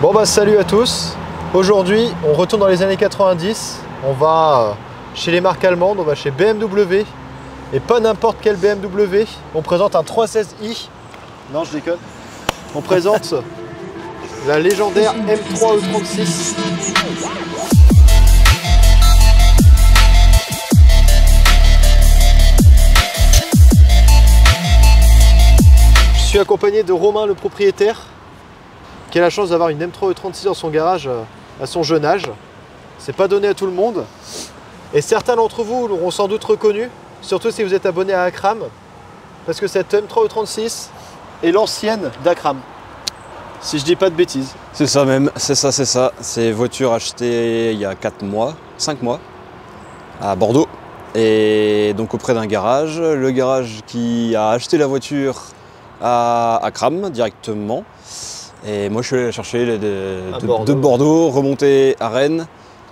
Bon bah salut à tous. Aujourd'hui on retourne dans les années 90. On va chez les marques allemandes, on va chez BMW. Et pas n'importe quel BMW. On présente un 316i. Non je déconne. On présente la légendaire M3 E36. Je suis accompagné de Romain le propriétaire, qui a la chance d'avoir une M3 E36 dans son garage à son jeune âge. C'est pas donné à tout le monde. Et certains d'entre vous l'auront sans doute reconnu, surtout si vous êtes abonné à Akram, parce que cette M3 E36 est l'ancienne d'Akram, si je dis pas de bêtises. C'est ça même, c'est ça, c'est ça. C'est voiture achetée il y a 5 mois, à Bordeaux. Et donc auprès d'un garage. Le garage qui a acheté la voiture à Akram directement. Et moi je suis allé la chercher de Bordeaux, remonter à Rennes.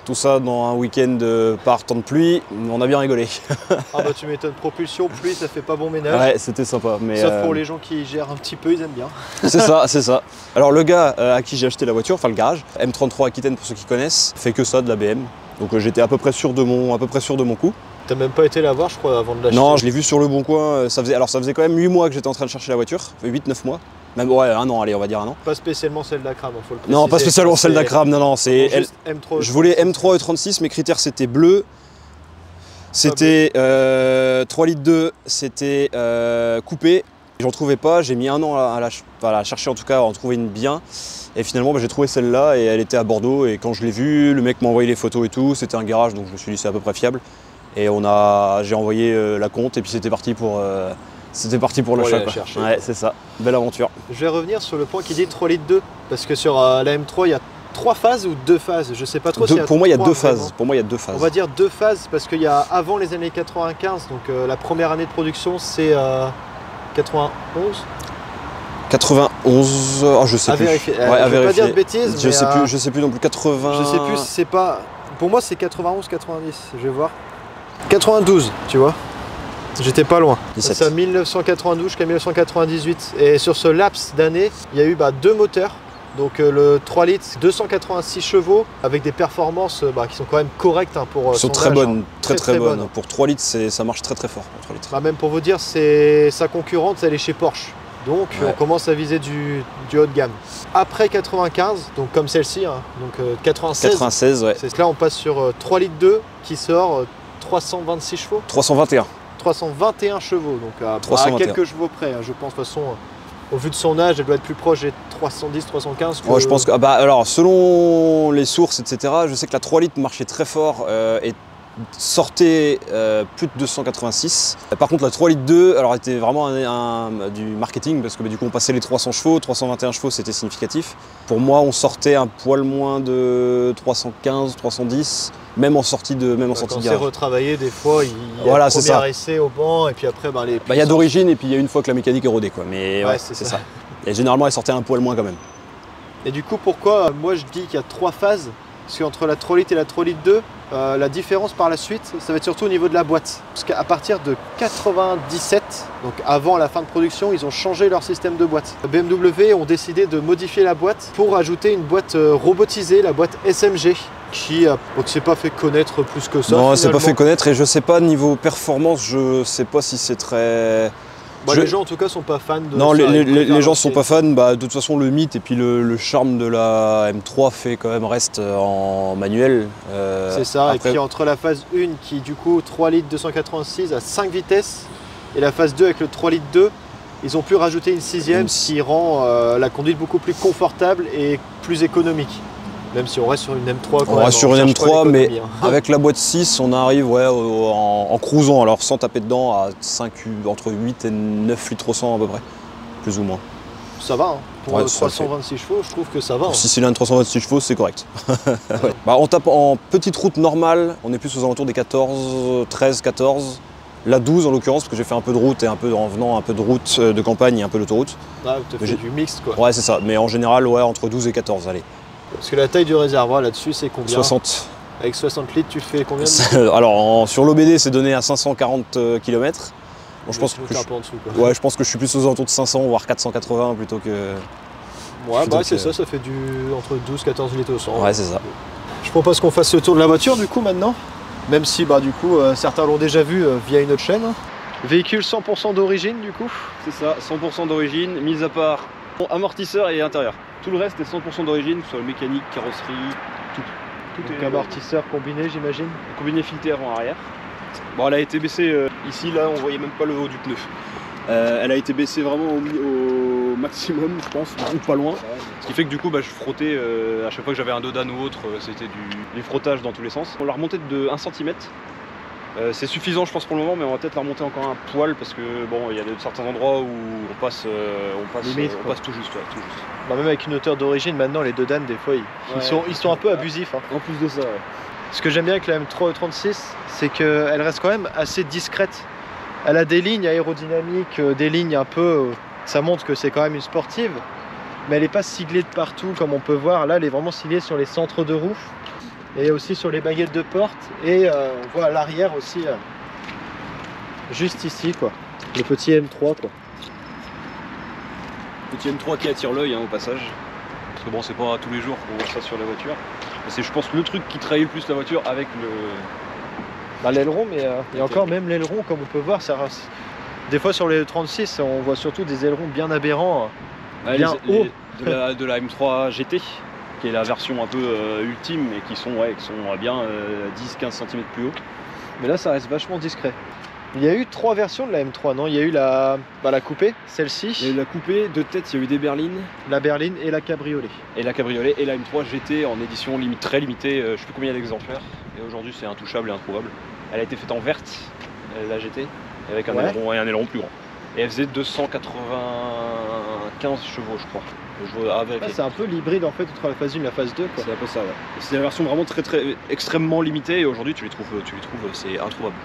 Tout ça dans un week-end par temps de pluie, on a bien rigolé. Ah bah tu m'étonnes, propulsion, pluie, ça fait pas bon ménage. Ouais, c'était sympa. Mais sauf pour les gens qui gèrent un petit peu, ils aiment bien. C'est ça, c'est ça. Alors le gars à qui j'ai acheté la voiture, enfin le garage, M33 Aquitaine pour ceux qui connaissent, fait que ça de la BM. Donc j'étais à peu près sûr de mon coup. T'as même pas été la voir je crois avant de l'acheter? Non, je l'ai vu sur le bon coin, ça faisait quand même 8 mois que j'étais en train de chercher la voiture, 8-9 mois. Même ouais, un an, allez, on va dire un an. Pas spécialement celle d'Akram, il faut le préciser. Non, pas spécialement celle d'Akram, non, c'est M3 je voulais M3 E36, mes critères c'était bleu, c'était 3 litres 2, c'était coupé. J'en trouvais pas, j'ai mis un an à la chercher, en tout cas à en trouver une bien. Et finalement j'ai trouvé celle-là et elle était à Bordeaux. Et quand je l'ai vue, le mec m'a envoyé les photos et tout, c'était un garage donc je me suis dit c'est à peu près fiable. Et j'ai envoyé la compte et puis c'était parti pour l'achat. Ouais, c'est ça, belle aventure. Je vais revenir sur le point qui dit 3 litres 2, parce que sur la M3 il y a 3 phases ou 2 phases, je sais pas trop. Pour moi il y a 2 phases. Pour moi il y a 2 phases. On va dire 2 phases parce qu'il y a avant les années 95, donc la première année de production c'est 91. 91, oh, je sais à plus. Vérifier. Ouais, à je vais vérifier. pas dire de bêtises. Je sais plus non plus. 80. Je sais plus si c'est pas. Pour moi c'est 91, 90. Je vais voir. 92, tu vois. J'étais pas loin. C'est à 1992 jusqu'à 1998. Et sur ce laps d'année, il y a eu 2 moteurs. Donc le 3 litres, 286 chevaux avec des performances qui sont quand même correctes pour sont très bonnes, très bonnes. Pour 3 litres, ça marche très fort pour 3 litres. Même pour vous dire, sa concurrente, elle est chez Porsche. Donc on commence à viser du haut de gamme. Après 95, donc comme celle-ci, donc 96, ouais. Là on passe sur 3 litres 2 qui sort 326 chevaux. 321. 321 chevaux, donc à quelques chevaux près, je pense. De toute façon, au vu de son âge, elle doit être plus proche des 310, 315. Ouais, je pense que, alors, selon les sources, etc., je sais que la 3 litres marchait très fort et sortait plus de 286. Par contre, la 3 litres 2, alors, était vraiment du marketing parce que du coup, on passait les 300 chevaux, 321 chevaux, c'était significatif. Pour moi, on sortait un poil moins de 315, 310. Même en sortie de garage. Quand c'est retravaillé, des fois, il y a le premier essai au banc et puis après, les il y a d'origine et puis il y a une fois que la mécanique est rodée, quoi. Mais ouais, c'est ça. Et généralement, elle sortait un poil moins quand même. Et du coup, pourquoi moi je dis qu'il y a 3 phases? Parce qu'entre la 3 litres et la 3 litres 2, la différence par la suite, ça va être surtout au niveau de la boîte. Parce qu'à partir de 97, donc avant la fin de production, ils ont changé leur système de boîte. BMW ont décidé de modifier la boîte pour ajouter une boîte robotisée, la boîte SMG, qui s'est pas fait connaître plus que ça. Non, c'est pas fait connaître et je sais pas, niveau performance, je sais pas si c'est très... Les gens en tout cas sont pas fans de non, ça. Les gens sont pas fans, de toute façon le mythe et puis le charme de la M3 reste en manuel. C'est ça, après... et puis entre la phase 1 qui du coup 3 litres 286 à 5 vitesses et la phase 2 avec le 3 litres 2, ils ont pu rajouter une 6e qui rend la conduite beaucoup plus confortable et plus économique. Même si on reste sur une M3. On reste sur une M3, mais avec la boîte 6, on arrive en cruisant, alors sans taper dedans, à entre 8 et 9 litres au 100 à peu près, plus ou moins. Ça va, pour 326 chevaux, je trouve que ça va. Pour 6 cylindres 326 chevaux, c'est correct. On tape en petite route normale, on est plus aux alentours des 14, 13, 14. La 12 en l'occurrence, parce que j'ai fait un peu de route et en venant un peu de route de campagne et un peu d'autoroute. Ah, tu as fait du mixte quoi. Ouais, c'est ça, mais en général, entre 12 et 14, allez. Parce que la taille du réservoir là-dessus, c'est combien? 60. Avec 60 litres, tu fais combien Alors, sur l'OBD, c'est donné à 540 km. Bon, je pense que je pense que je suis plus aux alentours de 500, voire 480 plutôt que... Ouais, bah Donc, c'est ça fait entre 12-14 litres au 100. Ouais, c'est ça. Je propose qu'on fasse le tour de la voiture du coup maintenant. Même si bah du coup certains l'ont déjà vu via une autre chaîne. Véhicule 100% d'origine du coup. C'est ça, 100% d'origine, mis à part amortisseur et intérieur. Tout le reste est 100% d'origine, que ce soit mécanique, carrosserie, tout. Tout Donc est amortisseur combiné j'imagine. combiné fileté avant-arrière. Bon, elle a été baissée ici, là, on voyait même pas le haut du pneu. Elle a été baissée vraiment au maximum, je pense, ou pas loin. Ce qui fait que du coup, bah, je frottais à chaque fois que j'avais un dodan ou autre, c'était du frottage dans tous les sens. On l'a remonté de 1 cm. C'est suffisant, je pense, pour le moment, mais on va peut-être la remonter encore un poil parce que bon, il y a certains endroits où on passe tout juste. Ouais, tout juste. Bah, même avec une hauteur d'origine maintenant les deux Dan des fois ils sont un peu abusifs. Hein. En plus de ça, ouais. Ce que j'aime bien avec la M3 E36 c'est qu'elle reste quand même assez discrète. Elle a des lignes aérodynamiques, des lignes un peu... ça montre que c'est quand même une sportive. Mais elle n'est pas ciblée de partout comme on peut voir. Là elle est vraiment ciblée sur les centres de roue. Et aussi sur les baguettes de porte. Et on voit à l'arrière aussi, juste ici quoi. Le petit M3 quoi. Petit M3 qui attire l'œil au passage. Parce que bon, c'est pas tous les jours qu'on voit ça sur la voiture. Mais c'est, je pense, le truc qui trahit le plus la voiture avec le... Bah, l'aileron, mais et encore même l'aileron, comme on peut voir, ça reste... Des fois sur les 36, on voit surtout des ailerons bien aberrants, bien hauts. De la M3 GT, qui est la version un peu ultime, et qui sont bien 10-15 cm plus haut. Mais là, ça reste vachement discret. Il y a eu 3 versions de la M3, non? Il y a eu la coupée, celle-ci. Il y a eu la coupée, de tête, il y a eu des berlines. La berline et la cabriolet. Et la cabriolet et la M3 GT en édition très limitée, je sais plus combien d'exemplaires. Et aujourd'hui, c'est intouchable et introuvable. Elle a été faite en verte, la GT, avec un aileron et un aileron plus grand. Et elle faisait 295 chevaux, je crois. C'est un peu l'hybride en fait entre la phase 1 et la phase 2. C'est un peu ça, ouais. C'est la version vraiment extrêmement limitée et aujourd'hui tu les trouves, c'est introuvable.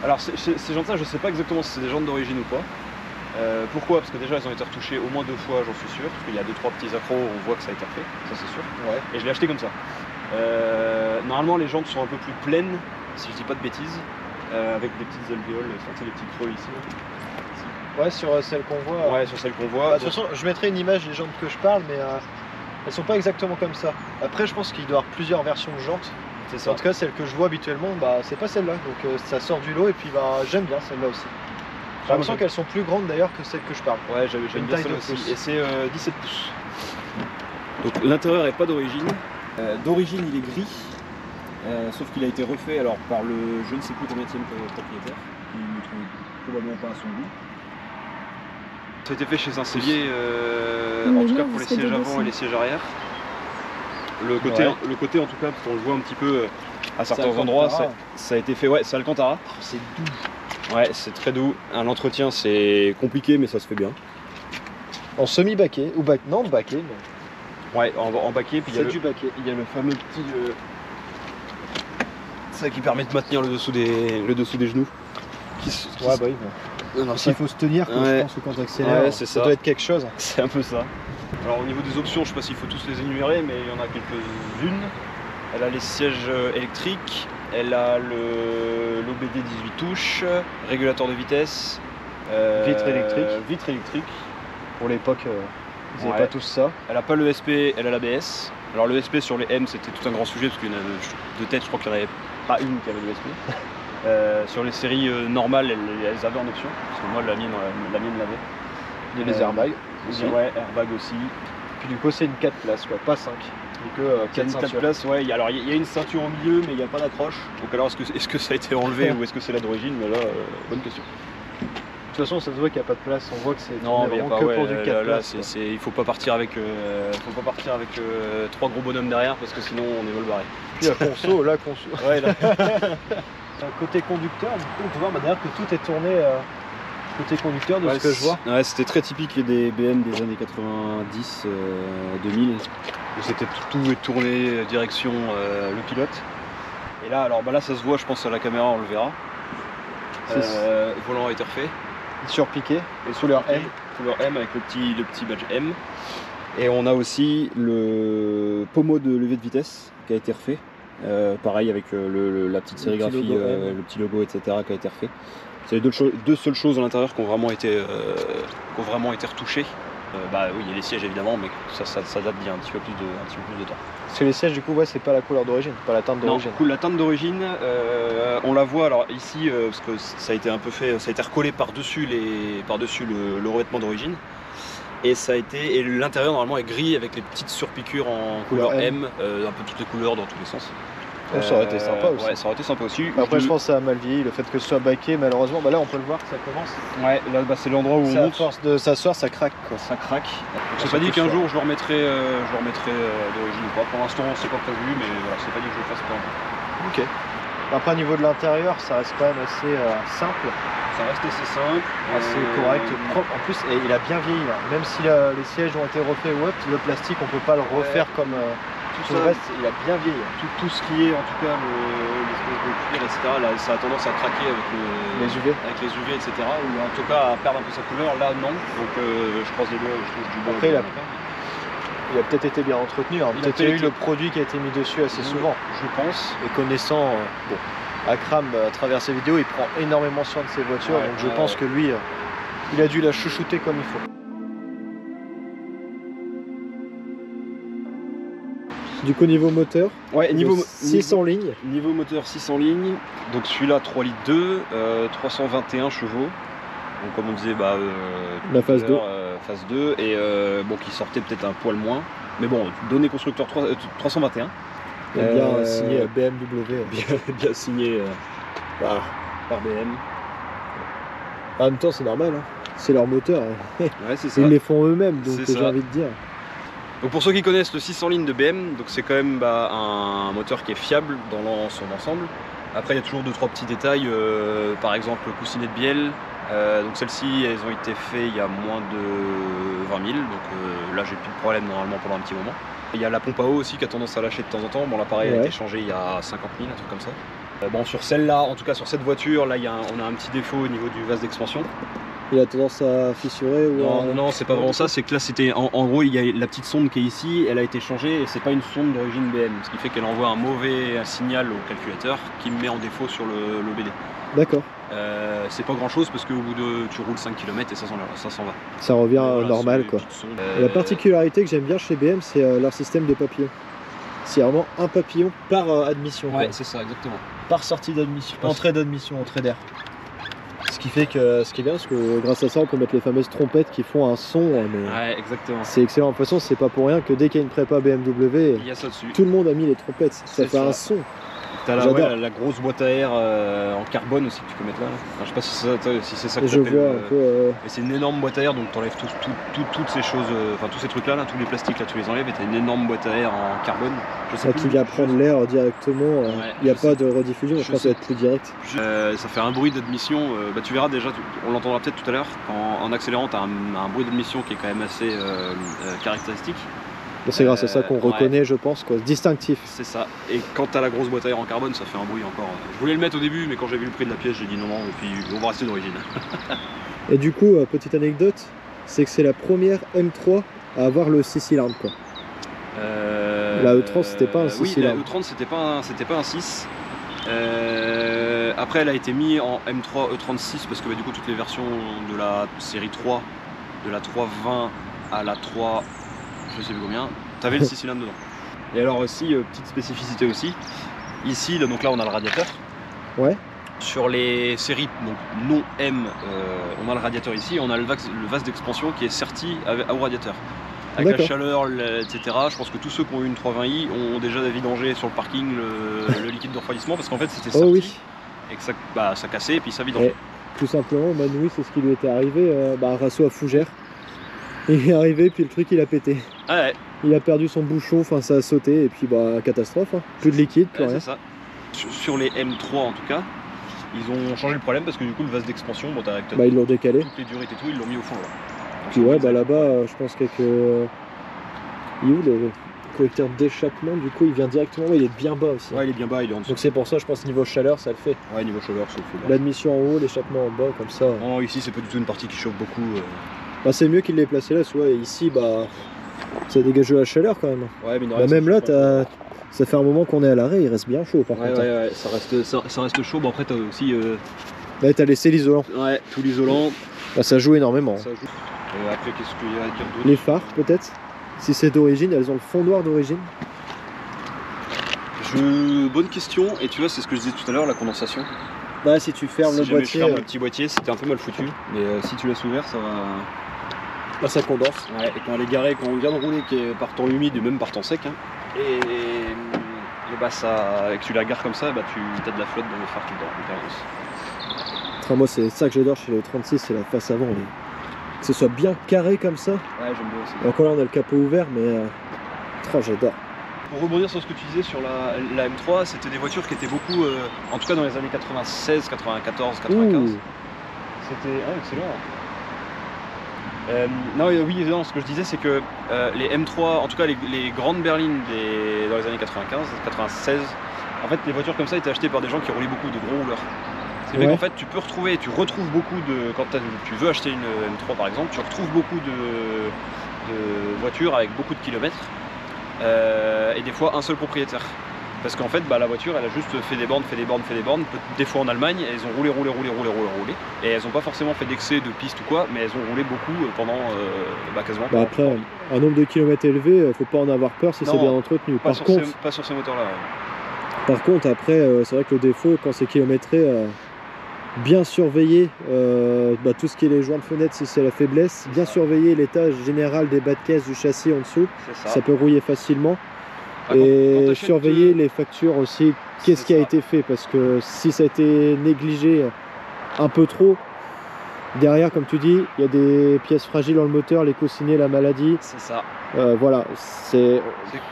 Alors ces jantes là, je sais pas exactement si c'est des jantes d'origine ou pas. Pourquoi? Parce que déjà elles ont été retouchées au moins 2 fois, j'en suis sûr. Parce qu'il y a 2-3 petits accros, on voit que ça a été refait, ça c'est sûr. Ouais. Et je l'ai acheté comme ça. Normalement les jantes sont un peu plus pleines, si je dis pas de bêtises, avec des petites alvéoles, les petits creux ici. Ouais, sur celle qu'on voit. Ouais, sur celle qu'on voit. De toute façon, je mettrai une image des jantes que je parle, mais elles sont pas exactement comme ça. Après, je pense qu'il doit y avoir plusieurs versions de jantes. C'est ça. En tout cas, celle que je vois habituellement, c'est pas celle-là. Donc ça sort du lot et puis j'aime bien celle-là aussi. J'ai l'impression qu'elles sont plus grandes d'ailleurs que celles que je parle. Ouais, j'aime bien celle aussi. Et c'est 17 pouces. Donc l'intérieur est pas d'origine. D'origine, il est gris. Sauf qu'il a été refait alors par le je ne sais plus combien de propriétaire, qui ne trouve probablement pas à son goût. Ça a été fait chez un cellier, en tout cas pour les sièges avant et les sièges arrière. Le côté en tout cas, parce qu'on le voit un petit peu à certains endroits, ça a été fait, ouais, c'est Alcantara. Oh, c'est doux. Ouais, c'est très doux. Un entretien, c'est compliqué, mais ça se fait bien. En semi-baquet, ou non baquet. Mais... Ouais, en baquet, puis il y a du baquet. Il y a le fameux petit... ça qui permet de maintenir le dessous des genoux. Ouais, bah oui. Il faut se tenir, je pense que quand tu accélères, ça doit être quelque chose. C'est un peu ça. Alors au niveau des options, je sais pas s'il faut tous les énumérer, mais il y en a quelques-unes. Elle a les sièges électriques, elle a l'OBD 18 touches, régulateur de vitesse, vitre électrique. Pour l'époque, ils n'avaient pas tous ça. Elle a pas l'ESP, elle a l'ABS. Alors l'ESP sur les M, c'était tout un grand sujet parce qu'il y en a de tête, je crois qu'il n'y en avait pas une qui avait l'ESP. Sur les séries normales, elles avaient en option, parce que moi la mienne l'avait. Il y a les airbags aussi. Ouais, airbag aussi. Puis du coup c'est une 4 places, quoi, pas 5. Donc 4 places, ouais. Alors il y a une ceinture au milieu, mais il n'y a pas d'accroche. Donc alors est-ce que ça a été enlevé ou est-ce que c'est là d'origine? Mais là, bonne question. De toute façon, ça se voit qu'il n'y a pas de place. On voit que c'est non, mais vraiment que pour du 4 places. Il faut pas partir avec 3 gros bonhommes derrière parce que sinon on est vol barré. Puis la conso, là conso. Ouais, là. Côté conducteur, du coup, on peut voir d'ailleurs que tout est tourné côté conducteur de ce que je vois. Ouais, c'était très typique des BM des années 90, 2000. C'était tout est tourné direction le pilote. Et là, alors là, ça se voit, je pense à la caméra, on le verra. Le volant a été refait. Surpiqué et sous leur M. Sous leur M avec le petit badge M. Et on a aussi le pommeau de levée de vitesse qui a été refait. Pareil avec la petite sérigraphie, le petit logo, etc. qui a été refait. C'est les deux seules choses à l'intérieur qui ont vraiment été retouchées. Oui, il y a les sièges évidemment, mais ça date d'il y a un petit peu plus de temps. Parce que les sièges, du coup, ouais, c'est pas la couleur d'origine, pas la teinte d'origine. Non, la teinte d'origine, on la voit alors ici, parce que ça a été un peu fait, ça a été recollé par-dessus le revêtement d'origine. Et l'intérieur normalement est gris avec les petites surpiqûres en couleur M, un peu toutes les couleurs dans tous les sens. Ça aurait été sympa aussi. Ouais, ça aurait été sympa aussi. Après, je pense que ça a mal vieilli, le fait que ce soit baqué, malheureusement. Là, on peut le voir que ça commence. Ouais, là, c'est l'endroit où on monte. À force de s'asseoir, ça craque, quoi. Ça craque. C'est pas dit qu'un jour je le remettrai, d'origine ou pas. Pour l'instant, c'est pas prévu, mais voilà, c'est pas dit que je le fasse pas. Ok. Après, au niveau de l'intérieur, ça reste quand même assez simple. Ça reste assez simple, assez correct, propre. En plus, il a bien vieilli. Là. Même si les sièges ont été refaits ou le plastique, on peut pas le refaire comme tout le reste. Il a bien vieilli. Tout ce qui est, en tout cas, l'espèce de cuir, etc. Là, ça a tendance à craquer avec les UV, etc. Ou en tout cas à perdre un peu sa couleur. Là, non. Donc, je croise les doigts, je touche du bois. Après, il a peut-être été bien entretenu. Hein. Peut-être qu'il y a eu le produit qui a été mis dessus assez souvent. Je pense. Et connaissant Akram, à travers ses vidéos, il prend énormément soin de ses voitures. Donc je pense que lui, il a dû la chouchouter comme il faut. Du coup, niveau moteur, niveau 6 en ligne. Niveau moteur 6 en ligne. Donc celui-là, 3 litres 2, 321 chevaux. Donc comme on disait, la phase 2. Phase 2, et qui sortait peut-être un poil moins. Mais bon, données constructeur 321. Bien signé BMW. Bien signé par BM. En même temps, c'est normal, hein. C'est leur moteur. Hein. Ouais, c'est ça. Ils les font eux-mêmes, donc j'ai envie de dire. Donc pour ceux qui connaissent le 600 ligne de BM, donc c'est quand même un moteur qui est fiable dans son ensemble. Après, il y a toujours 2-3 petits détails, par exemple le coussinet de bielle. Donc celles-ci, elles ont été faites il y a moins de 20 000, donc là j'ai plus de problème normalement pendant un petit moment. Il y a la pompe à eau aussi qui a tendance à lâcher de temps en temps. Bon, l'appareil a été changé il y a 50 000, un truc comme ça. Bon, sur celle-là, en tout cas sur cette voiture, là on a un petit défaut au niveau du vase d'expansion. Il a tendance à fissurer ou Non, c'est pas vraiment ça, c'est que là c'était en gros il y a la petite sonde qui est ici, elle a été changée et c'est pas une sonde d'origine BM, ce qui fait qu'elle envoie un mauvais signal au calculateur qui me met en défaut sur le BD. D'accord. C'est pas grand chose parce qu'au bout tu roules 5 km et ça s'en va. Ça revient normal quoi. La particularité que j'aime bien chez BM, c'est leur système de papillon. C'est vraiment un papillon par admission. Ouais, c'est ça, exactement. Par sortie d'admission, entrée d'admission, entrée d'air. Ce qui fait que ce qui est bien, parce que grâce à ça, on peut mettre les fameuses trompettes qui font un son. Ouais, exactement. C'est excellent. De toute façon, c'est pas pour rien que dès qu'il y a une prépa BMW, il y a ça dessus. Tout le monde a mis les trompettes. Ça fait un son. T'as la grosse boîte à air en carbone aussi que tu peux mettre là. Enfin, je sais pas si c'est ça que je vois un peu. Et c'est une énorme boîte à air, donc t'enlèves toutes ces choses, tous ces trucs là, tous les plastiques là, tu les enlèves et t'as une énorme boîte à air en carbone. Qui vient prendre l'air directement. Il n'y a pas de rediffusion, je pense que ça va être plus direct. Ça fait un bruit d'admission. Tu verras déjà, on l'entendra peut-être tout à l'heure. En accélérant, t'as un bruit d'admission qui est quand même assez caractéristique. C'est grâce à ça qu'on reconnaît, je pense, quoi. Distinctif. C'est ça. Et quand t'as la grosse boîte à air en carbone, ça fait un bruit encore. Je voulais le mettre au début, mais quand j'ai vu le prix de la pièce, j'ai dit non, et puis on va rester d'origine. Et du coup, petite anecdote, c'est que c'est la première M3 à avoir le 6 cylindres, quoi. La E30, c'était pas un 6 cylindres. Oui, la E30, c'était pas un 6. Après, elle a été mise en M3 E36 parce que du coup, toutes les versions de la série 3, de la 320 à la 3... je sais plus combien, t'avais le 6 cylindres dedans. Et alors aussi, petite spécificité aussi, ici, donc là on a le radiateur. Ouais. Sur les séries donc non M, on a le radiateur ici, on a le vase d'expansion qui est serti au radiateur. Avec la chaleur, etc. Je pense que tous ceux qui ont eu une 320i ont déjà vidangé sur le parking le liquide de refroidissement parce qu'en fait c'était serti et que ça cassait et puis ça vidangeait. Tout simplement, Manoui, c'est ce qui lui était arrivé, Rasso à Fougères. Il est arrivé, puis le truc il a pété. Ah ouais. Il a perdu son bouchon, enfin ça a sauté, et puis catastrophe. Hein. Plus de liquide, plus rien. C'est ça. Sur les M3 en tout cas, ils ont changé le problème parce que du coup le vase d'expansion, ils l'ont décalé. Toutes les durites et tout, ils l'ont mis au fond là. Puis là-bas, je pense qu'avec... Il est où le collecteur d'échappement? Du coup il vient directement, il est bien bas aussi. Ouais, il est bien bas, il est en dessous. Donc c'est pour ça, je pense niveau chaleur ça le fait. Ouais, niveau chaleur ça le fait. L'admission en haut, l'échappement en bas, comme ça. Non, ici c'est pas du tout une partie qui chauffe beaucoup. C'est mieux qu'il l'ait placé là, soit ici, ça dégage de la chaleur quand même. Ouais, mais même là, ça fait un moment qu'on est à l'arrêt, il reste bien chaud par contre. Ouais, ça reste chaud. Bon, après, t'as aussi. Là, t'as laissé l'isolant. Ouais, tout l'isolant. Ça joue énormément. Ça joue. Après, qu'est-ce qu'il y a à dire d'autre? Les phares, peut-être. Si c'est d'origine, elles ont le fond noir d'origine. Bonne question, et tu vois, c'est ce que je disais tout à l'heure, la condensation. Bah, si tu fermes le boîtier. Si je ferme le petit boîtier, c'était un peu mal foutu, mais si tu laisses ouvert, ça va. Là, ça condense. Ouais, et quand elle est garée, quand on vient de rouler, qui est par temps humide et même par temps sec, hein, et bah ça, et que tu la gares comme ça, bah tu as de la flotte dans les phares tout le temps, en permanence. Enfin, moi, c'est ça que j'adore chez le 36, c'est la face avant. Que ce soit bien carré comme ça. Ouais, j'aime bien aussi. Et encore là, on a le capot ouvert, mais j'adore. Pour rebondir sur ce que tu disais sur la M3, c'était des voitures qui étaient beaucoup, en tout cas dans les années 96, 94, 95. C'était excellent. Non, ce que je disais, c'est que les M3, en tout cas les grandes berlines dans les années 95, 96, en fait, les voitures comme ça étaient achetées par des gens qui roulaient beaucoup, de gros rouleurs. Ce qui fait qu'en fait, tu retrouves beaucoup de, quand tu veux acheter une M3 par exemple, tu retrouves beaucoup de voitures avec beaucoup de kilomètres. Et des fois un seul propriétaire. Parce qu'en fait, la voiture, elle a juste fait des bornes, des fois en Allemagne, elles ont roulé, et elles n'ont pas forcément fait d'excès de piste ou quoi, mais elles ont roulé beaucoup pendant quasiment. Après, un nombre de kilomètres élevé, faut pas en avoir peur si c'est bien entretenu. Pas sur ces moteurs-là. Ouais. Par contre, après, c'est vrai que le défaut, quand c'est kilométré, bien surveiller tout ce qui est les joints de fenêtre si c'est la faiblesse, bien surveiller l'état général des bas de caisse du châssis en dessous, ça peut rouiller facilement. Et surveiller les factures aussi, qu'est-ce qui a été fait, parce que si ça a été négligé un peu trop, derrière, comme tu dis, il y a des pièces fragiles dans le moteur, les coussinets, la maladie. C'est ça. Voilà, c'est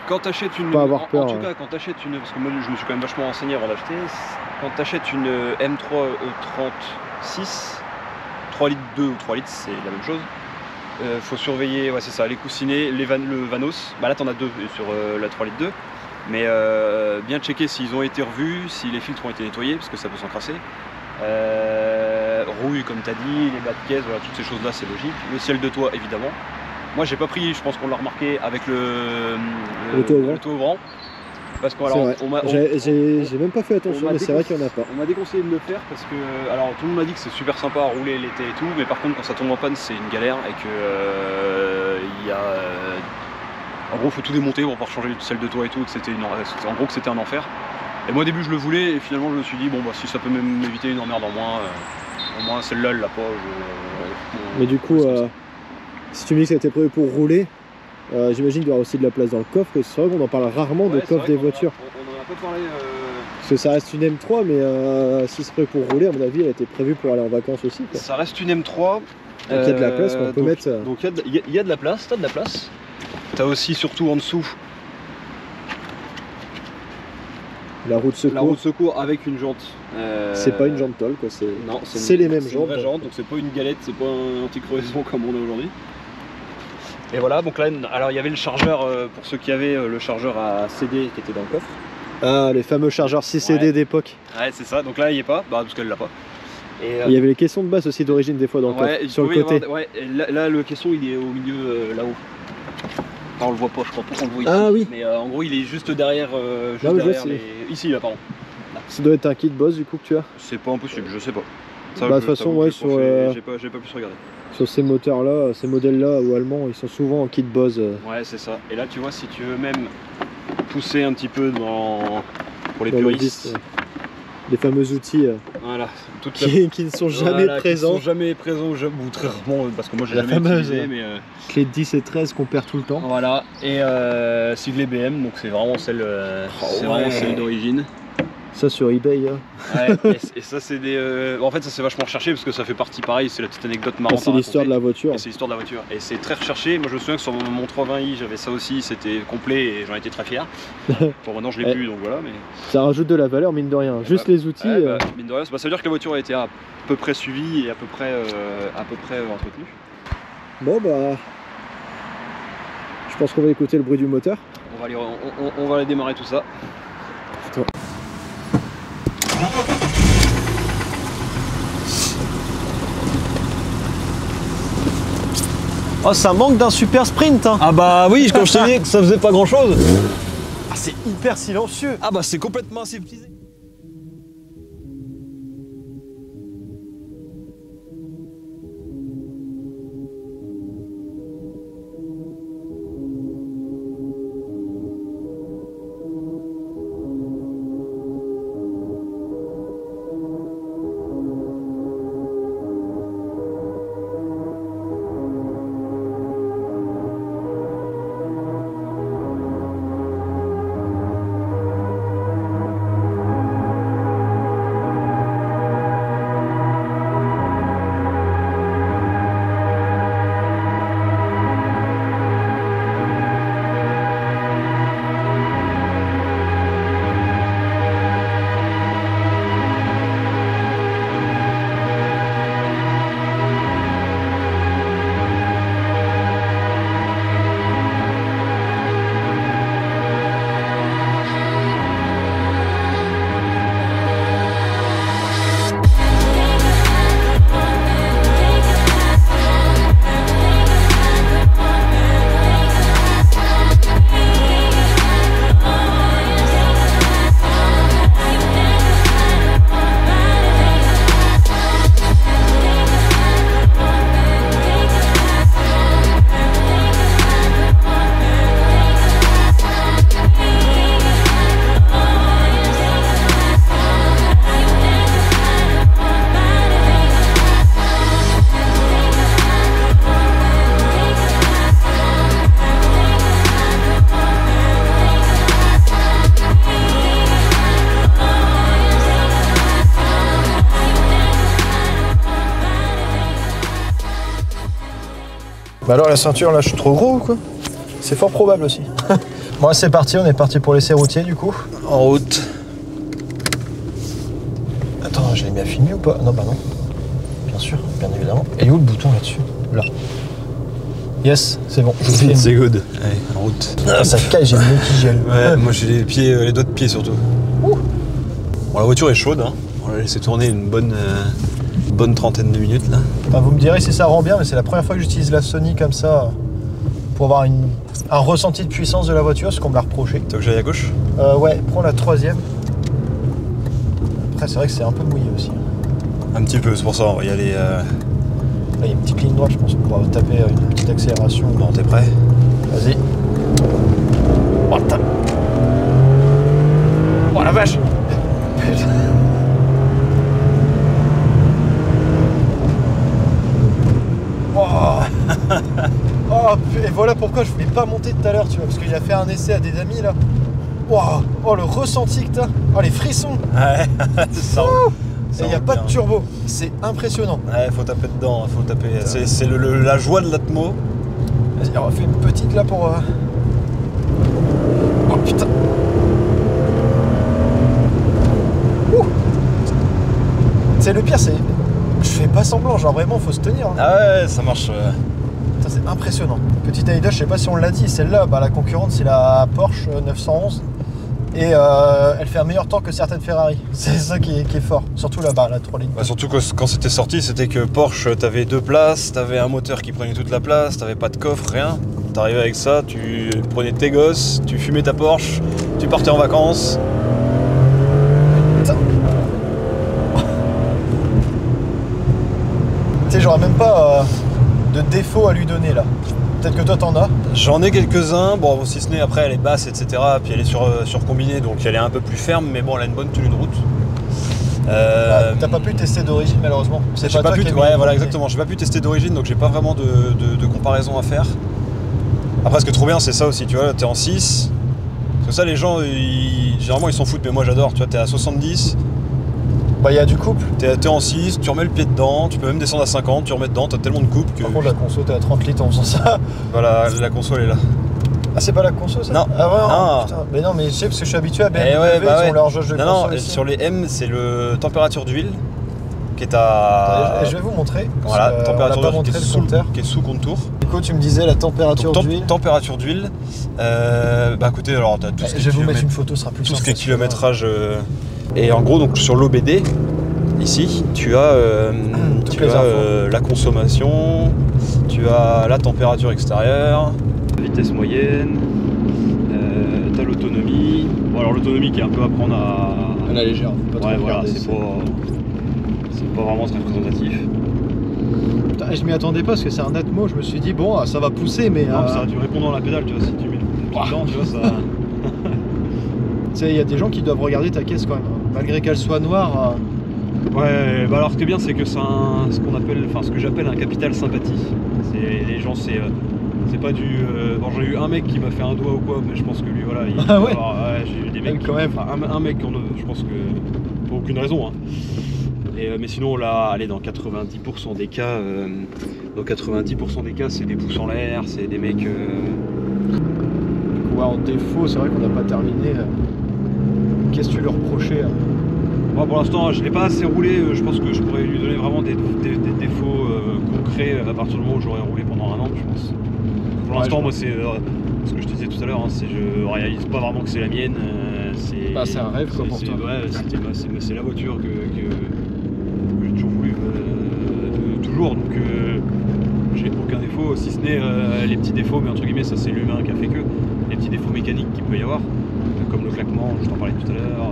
quand tu achètes une. Pas avoir peur. En tout cas, quand tu achètes une. Parce que moi, je me suis quand même vachement renseigné avant d'acheter. Quand tu achètes une M3 E36, 3 litres 2 ou 3 litres, c'est la même chose. Faut surveiller, c'est ça, les coussinets, le Vanos. Là, t'en as deux sur la 3 litres 2. Mais bien checker s'ils ont été revus, si les filtres ont été nettoyés, parce que ça peut s'encrasser. Rouille, comme tu as dit, les bas de caisse, voilà, toutes ces choses-là, c'est logique. Le ciel de toit, évidemment. Moi, j'ai pas pris, je pense qu'on l'a remarqué avec le toit ouvrant. Parce que j'ai même pas fait attention, mais c'est vrai qu'il n'y en a pas. On m'a déconseillé de le faire parce que, alors tout le monde m'a dit que c'est super sympa à rouler l'été et tout, mais par contre quand ça tombe en panne c'est une galère et que en gros faut tout démonter pour pouvoir changer le ciel de toit et tout, que c'était en gros que c'était un enfer. Et moi au début je le voulais et finalement je me suis dit bon si ça peut même m'éviter une emmerde en moins, au moins celle-là elle l'a pas. Mais du coup, si tu me dis que ça a été prévu pour rouler, j'imagine qu'il y aura aussi de la place dans le coffre, que c'est vrai qu'on en parle rarement de coffre des voitures. On en a pas parlé. Parce que ça reste une M3, mais si c'est prévu pour rouler, à mon avis, elle a été prévue pour aller en vacances aussi, quoi. Ça reste une M3. Donc il y a de la place qu'on peut mettre. Donc il y a de la place, t'as de la place. T'as aussi surtout en dessous la roue de secours. La roue de secours avec une jante. C'est pas une jante tôle, quoi. C'est les mêmes jantes. C'est une vraie jante, donc c'est pas une galette, c'est pas un anti-crevaison comme on a aujourd'hui. Et voilà, donc là, alors il y avait le chargeur, pour ceux qui avaient le chargeur à CD qui était dans le coffre. Ah, les fameux chargeurs 6 CD d'époque. Ouais, c'est ça, donc là il n'y est pas, parce qu'elle l'a pas. Et il y avait les caissons de base aussi d'origine des fois dans le coffre, sur le côté. Là le caisson il est au milieu là-haut. Enfin, on le voit pas, je crois pas qu'on le voit ici. Ah oui. Mais en gros il est juste derrière, ici là, pardon. Là. Ça doit être un kit boss du coup que tu as. C'est pas impossible, je sais pas. De toute façon, ouais, sur j'ai pas plus regardé. Sur ces moteurs-là, ces modèles-là ou allemands, ils sont souvent en kit Bose. Ouais, c'est ça. Et là, tu vois, si tu veux même pousser un petit peu pour les dans puristes, les fameux outils voilà, qui ne sont jamais présents. Qui ne sont jamais présents, ou très rarement, parce que moi j'ai jamais utilisé. Mais clé de 10 et 13 qu'on perd tout le temps. Voilà, et siglet BM, donc c'est vraiment celle d'origine. Ça sur eBay. Ouais, et ça c'est des. En fait ça c'est vachement recherché parce que ça fait partie pareil, c'est la petite anecdote marrante. C'est l'histoire de la voiture. C'est l'histoire de la voiture. Et c'est très recherché. Moi je me souviens que sur mon 320i j'avais ça aussi, c'était complet et j'en étais très fier. Bon maintenant je l'ai plus donc voilà. Mais... Ça rajoute de la valeur mine de rien. Juste les outils. Mine de rien, ça veut dire que la voiture a été à peu près suivie et à peu près entretenue. Bon bah. Je pense qu'on va écouter le bruit du moteur. On va aller démarrer tout ça. Putain. Oh, ça manque d'un super sprint, hein. Ah bah oui, quand je te dis que ça faisait pas grand chose. Ah, c'est hyper silencieux. Ah bah c'est complètement aseptisé. Bah alors la ceinture là, je suis trop gros ou quoi? C'est fort probable aussi. Bon, c'est parti, on est parti pour l'essai routier du coup. En route. Attends, je l'ai mis à filmer ou pas? Non, bah non. Bien sûr, bien évidemment. Et où le bouton là-dessus? Là. Yes, c'est bon. C'est good. Allez, en route. Ah, ça caille, j'ai le nez qui gèle. Ouais, moi j'ai les pieds, les doigts de pied surtout. Bon, la voiture est chaude, hein. On l'a laissé tourner une bonne trentaine de minutes là. Enfin, vous me direz si ça rend bien, mais c'est la première fois que j'utilise la Sony comme ça pour avoir un ressenti de puissance de la voiture, ce qu'on me l'a reproché. Tu veux que j'aille à gauche? Ouais, prends la 3e. Après, c'est vrai que c'est un peu mouillé aussi. Un petit peu, c'est pour ça, on va y aller. Là, il y a une petite ligne droite, je pense qu'on pourra taper une petite accélération. Bon, t'es prêt? Vas-y. Oh, putain. Oh la vache. Oh, et voilà pourquoi je voulais pas monter tout à l'heure, tu vois, parce qu'il a fait un essai à des amis là. Wow. Oh, le ressenti que t'as. Oh, les frissons. Ouais, ça et il n'y a pas de turbo, c'est impressionnant. Ouais, faut taper dedans, faut taper. C'est la joie de l'atmo. Vas-y, on va faire une petite là pour. Oh putain. C'est le pire, c'est. Je fais pas semblant, genre vraiment faut se tenir. Hein. Ah ouais, ça marche. Ça c'est impressionnant. Petite anecdote, je sais pas si on l'a dit, celle-là, bah, la concurrente c'est la Porsche 911. Et elle fait un meilleur temps que certaines Ferrari. C'est ça qui est fort. Surtout là-bas, la 3 lignes. Bah, surtout que quand c'était sorti, c'était que Porsche, t'avais 2 places, t'avais un moteur qui prenait toute la place, t'avais pas de coffre, rien. T'arrivais avec ça, tu prenais tes gosses, tu fumais ta Porsche, tu partais en vacances. Putain. Tu sais, j'aurais même pas de défaut à lui donner là. Peut-être que toi t'en as. J'en ai quelques-uns, bon si ce n'est après elle est basse etc. Puis elle est sur combinée donc elle est un peu plus ferme mais bon elle a une bonne tenue de route. T'as pas pu tester d'origine malheureusement. J'ai pas pu, ouais voilà exactement, j'ai pas pu tester d'origine donc j'ai pas vraiment de comparaison à faire. Après ce qui est trop bien c'est ça aussi, tu vois, là t'es en 6. Parce que ça les gens généralement ils s'en foutent mais moi j'adore, tu vois t'es à 70. Bah il y a du couple. T'es en 6, tu remets le pied dedans, tu peux même descendre à 50, tu remets dedans, t'as tellement de couple que... Par contre la conso t'es à 30 litres en faisant ça. Voilà, la console est là. Ah c'est pas la conso ça? Non. Ah ouais, non. Putain. Mais non mais je sais parce que je suis habitué à BMW, ouais, bah ils ont leur jauge de conso. Non, ici. sur les M c'est le température d'huile qui est à... Attendez, je vais vous montrer. Voilà, température d'huile qui est sous contour. Nico, tu me disais la température d'huile. Température d'huile. Bah écoutez, alors t'as tout ce qui est je vais vous mettre une photo, ce sera plus tout simple. ce qui est kilométrage. Et en gros, donc sur l'OBD, ici, tu as, la consommation, tu as la température extérieure, la vitesse moyenne, tu as l'autonomie. Bon, alors l'autonomie qui est un peu à prendre à la légère. Faut pas trop voilà, regarder, c'est pas vraiment très représentatif. Putain, je m'y attendais pas parce que c'est un Atmo, je me suis dit bon ça va pousser mais... Non, ça a du répondant à la pédale, tu vois, si tu mets dedans, tu vois, ça... Tu sais, il y a des gens qui doivent regarder ta caisse quand même, malgré qu'elle soit noire. Ouais, bah alors ce qui est bien c'est que c'est ce que j'appelle un capital sympathie. Les gens c'est pas du... Bon j'ai eu un mec qui m'a fait un doigt ou quoi, mais je pense que lui voilà... Ah ouais, j'ai eu des mecs quand même. Enfin un mec, je pense que... Pour aucune raison. Hein. Mais sinon là, allez, dans 90% des cas, c'est des pouces en l'air, c'est des mecs... Ouais, en défaut, c'est vrai qu'on n'a pas terminé. Qu'est-ce que tu lui reprochais Moi pour l'instant je l'ai pas assez roulé, je pense que je pourrais lui donner vraiment des défauts concrets à partir du moment où j'aurais roulé pendant un an je pense. Pour l'instant moi c'est ce que je te disais tout à l'heure, hein, je réalise pas vraiment que c'est la mienne. C'est un rêve quoi pour toi. Ouais, c'est la voiture que j'ai toujours voulu, toujours, donc j'ai aucun défaut, si ce n'est les petits défauts, mais entre guillemets ça c'est l'humain qui a fait que, les petits défauts mécaniques qu'il peut y avoir, comme le claquement, je t'en parlais tout à l'heure.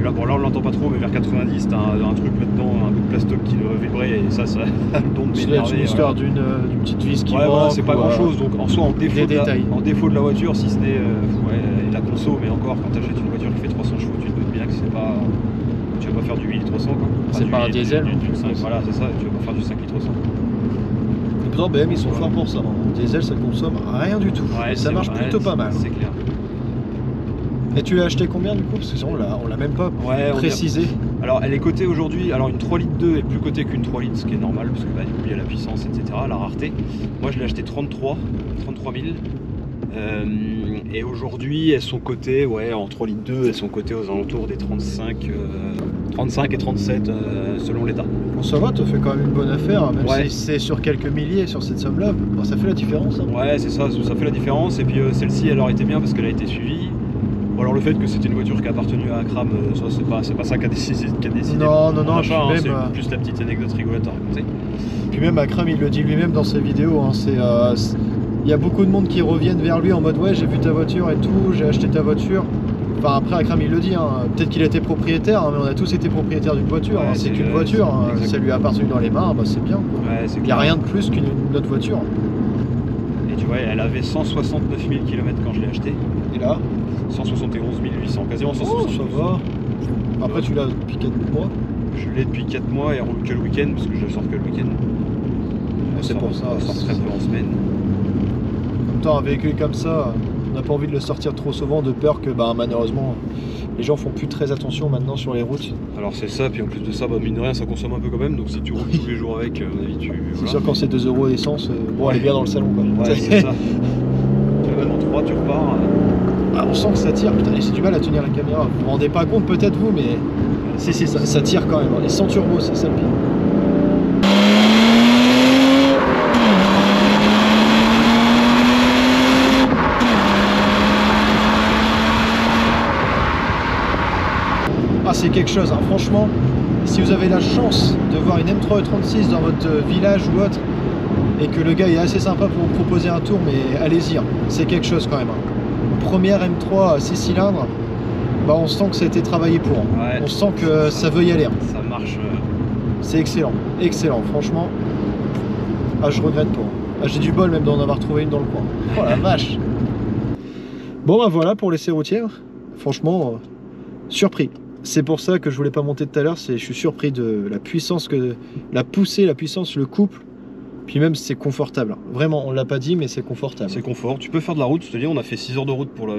Là on l'entend pas trop mais vers 90 t'as un truc là-dedans, un bout de plastoc qui doit vibrer et ça le don de m'énerver. C'est une histoire d'une petite vis qui manque. Voilà, c'est pas grand chose donc en soi en défaut de la voiture si ce n'est la conso, mais encore quand t'achètes une voiture qui fait 300 chevaux tu te doutes bien que c'est pas... Tu vas pas faire du 8 litres 300 quoi. C'est pas un diesel. Voilà c'est ça, tu vas pas faire du 5 litres 300. Et pourtant BM ils sont forts pour ça, en diesel ça consomme rien du tout, ouais, et ça marche plutôt pas mal. C'est clair. Et tu l'as acheté combien du coup? Parce que sinon on l'a même pas précisé. Alors elle est cotée aujourd'hui, alors une 3 litres 2 est plus cotée qu'une 3 litres, ce qui est normal parce que bah, du coup il y a la puissance, etc., la rareté. Moi je l'ai acheté 33 000. Et aujourd'hui elles sont cotées, ouais, en 3 litres 2, elles sont cotées aux alentours des 35 et 37 selon l'état. Bon, ça va, tu fais quand même une bonne affaire, même Ouais. si c'est sur quelques milliers sur cette somme-là. Bon, ça fait la différence. Hein. Ouais, c'est ça fait la différence. Et puis celle-ci elle aurait été bien parce qu'elle a été suivie. Bon, alors le fait que c'était une voiture qui a appartenu à Akram, ça c'est pas ça qui a décidé. Non, Machin, hein, puis c'est même, juste la petite anecdote rigolote à raconter. Puis même Akram, il le dit lui-même dans ses vidéos, hein, il y a beaucoup de monde qui reviennent vers lui en mode ouais, j'ai vu ta voiture et tout, j'ai acheté ta voiture. Enfin après Akram il le dit, hein, peut-être qu'il était propriétaire, hein, mais on a tous été propriétaires d'une voiture, Ouais, hein, c'est qu'une voiture, hein, ça lui a appartenu dans les mains, bah, c'est bien. Ouais, c'est Il n'y a rien de plus qu'une autre voiture. Et tu vois, elle avait 169 000 km quand je l'ai achetée. Et là 171 800, quasiment 171 000. ça va. Après tu l'as depuis 4 mois. Je l'ai depuis 4 mois et elle roule que le week-end parce que je ne sors que le week-end. C'est pour ça. On sort très peu en semaine. En même temps, un véhicule comme ça, on n'a pas envie de le sortir trop souvent de peur que bah, malheureusement les gens font plus très attention maintenant sur les routes. Alors c'est ça, puis en plus de ça, bah, mine de rien, ça consomme un peu quand même. Donc si tu roules tous les jours avec, à mon avis, tu. C'est Voilà. sûr quand c'est 2 € d'essence, bon elle est bien dans le salon quoi. Ouais, c'est ça. Même en 3, tu repars. Ah, on sent que ça tire, putain, j'ai du mal à tenir la caméra. Vous vous rendez pas compte peut-être vous, mais si ça tire quand même. Et sans turbo, c'est ça le pire. Ah, c'est quelque chose, hein. Franchement, si vous avez la chance de voir une M3E36 dans votre village ou autre, et que le gars est assez sympa pour vous proposer un tour, mais allez-y, hein. C'est quelque chose quand même. Hein. Première M3 6 cylindres, bah on sent que ça a été travaillé pour. Hein. Ouais, on sent que ça veut y aller. Hein. Ça marche. C'est excellent, excellent, franchement. Ah, je regrette pas. Ah, j'ai du bol même d'en avoir trouvé une dans le coin. Oh la vache. Bon bah voilà pour l'essai routière. Franchement, surpris. C'est pour ça que je voulais pas monter tout à l'heure, je suis surpris de la puissance, la poussée, la puissance, le couple. Puis même c'est confortable. Vraiment, on l'a pas dit, mais c'est confortable. C'est confort. Tu peux faire de la route, c'est-à-dire on a fait 6 heures de route pour la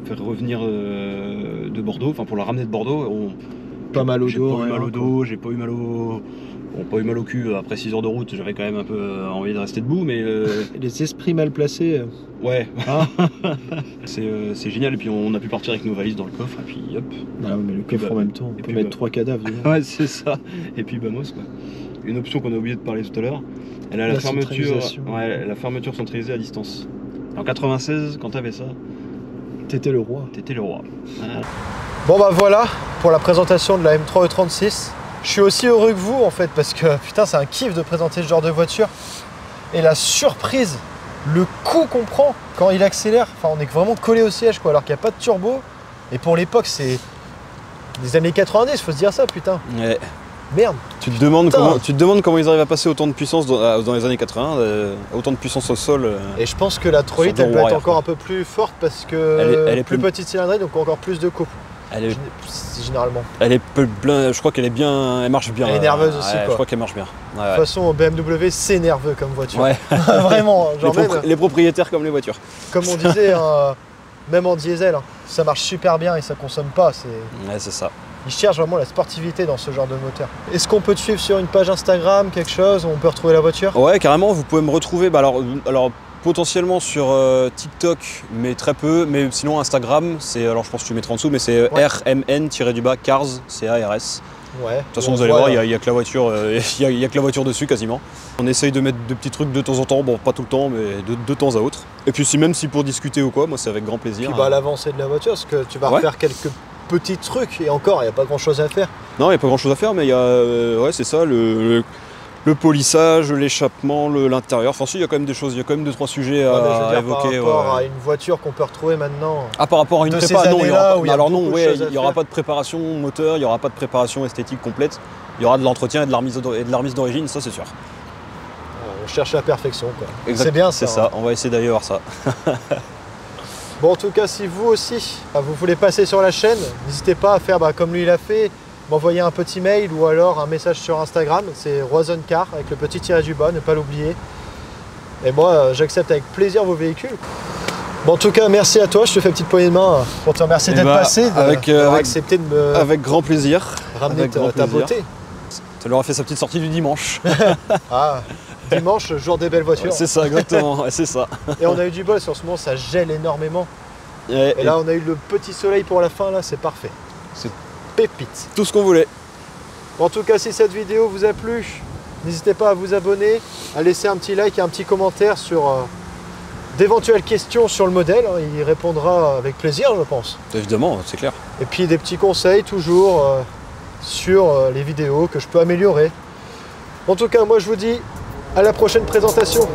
faire revenir de Bordeaux, enfin pour la ramener de Bordeaux. Pas mal au J'ai dos. pas eu mal au dos, j'ai pas eu mal au... Bon, pas eu mal au cul. Après 6 heures de route, j'avais quand même un peu envie de rester debout, mais... Les esprits mal placés. Ouais. Ah. C'est génial, et puis on a pu partir avec nos valises dans le coffre, et puis hop. Ah, mais le coffre bah, en même temps, on et peut puis mettre bah, 3 cadavres dedans. Ouais, c'est ça. Et puis Bamos, quoi. Une option qu'on a oublié de parler tout à l'heure, elle a la fermeture centralisée à distance. En 96, quand t'avais ça, T'étais le roi. t'étais le roi. Voilà. Bon bah voilà pour la présentation de la M3E36. Je suis aussi heureux que vous en fait parce que putain c'est un kiff de présenter ce genre de voiture. Et la surprise, le coup qu'on prend quand il accélère, enfin on est vraiment collé au siège quoi, alors qu'il n'y a pas de turbo. Et pour l'époque c'est des années 90, faut se dire ça putain. Ouais. Merde. Tu te demandes comment ils arrivent à passer autant de puissance dans les années 80, autant de puissance au sol. Et je pense que la 3 litres elle peut être encore un peu plus forte parce que elle est plus petite cylindrée donc encore plus de couple. Généralement. Je crois qu'elle est bien, elle marche bien. Elle est nerveuse aussi, quoi. Je crois qu'elle marche bien. Ouais, De toute façon, BMW, c'est nerveux comme voiture. ouais. Vraiment, genre Les propriétaires comme les voitures. comme on disait, hein, même en diesel, hein, ça marche super bien et ça consomme pas. Ouais, c'est ça. Ils cherchent vraiment la sportivité dans ce genre de moteur. Est-ce qu'on peut te suivre sur une page Instagram, quelque chose, où on peut retrouver la voiture? Ouais, carrément, vous pouvez me retrouver. Bah alors potentiellement sur TikTok, mais très peu. Mais sinon Instagram, alors je pense que tu mettras en dessous, mais c'est Ouais. RMN-Cars, CARS. Ouais. De toute façon, vous allez voir, il y a que la voiture, il y a que la voiture dessus quasiment. On essaye de mettre de petits trucs de temps en temps, bon pas tout le temps, mais de temps à autre. Et puis même si pour discuter ou quoi, moi c'est avec grand plaisir. Puis bah, l'avancée de la voiture, parce que tu vas Ouais. refaire quelques petits trucs et encore, il n'y a pas grand chose à faire. Non, il n'y a pas grand chose à faire, mais il y a, ouais, c'est ça, le polissage, l'échappement, l'intérieur. Enfin, si, il y a quand même des choses, il y a quand même 2-3 sujets Ouais, mais je veux à dire, évoquer. par rapport Ouais. à une voiture qu'on peut retrouver maintenant. Ah, par rapport à une de prépa, ces non, il y années-là aura où il y a alors non, beaucoup de ouais, choses à il y aura faire. pas de préparation moteur, il n'y aura pas de préparation esthétique complète. Il y aura de l'entretien et de la remise d'origine, ça c'est sûr. On cherche la perfection, quoi. Exact, C'est bien c'est ça. ça. On va essayer d'aller voir ça. Bon, en tout cas, si vous aussi, vous voulez passer sur la chaîne, n'hésitez pas à faire comme lui il a fait, m'envoyer un petit mail ou alors un message sur Instagram. C'est RoisonCar avec le petit tiret du bas, ne pas l'oublier. Et moi, j'accepte avec plaisir vos véhicules. Bon, en tout cas, merci à toi. Je te fais une petite poignée de main pour te remercier Eh d'être bah, passé, d'avoir accepté de me Avec grand plaisir. ramené Avec grand ta plaisir. beauté. Ça leur a fait sa petite sortie du dimanche. Ah, dimanche, jour des belles voitures. C'est ça, exactement, ouais, c'est ça. Et on a eu du bol, en ce moment ça gèle énormément. Et là on a eu le petit soleil pour la fin, là c'est parfait. C'est pépite. tout ce qu'on voulait. En tout cas, si cette vidéo vous a plu, n'hésitez pas à vous abonner, à laisser un petit like et un petit commentaire sur d'éventuelles questions sur le modèle. Il répondra avec plaisir, je pense. Évidemment, c'est clair. Et puis des petits conseils toujours sur les vidéos que je peux améliorer. En tout cas, moi je vous dis à la prochaine présentation.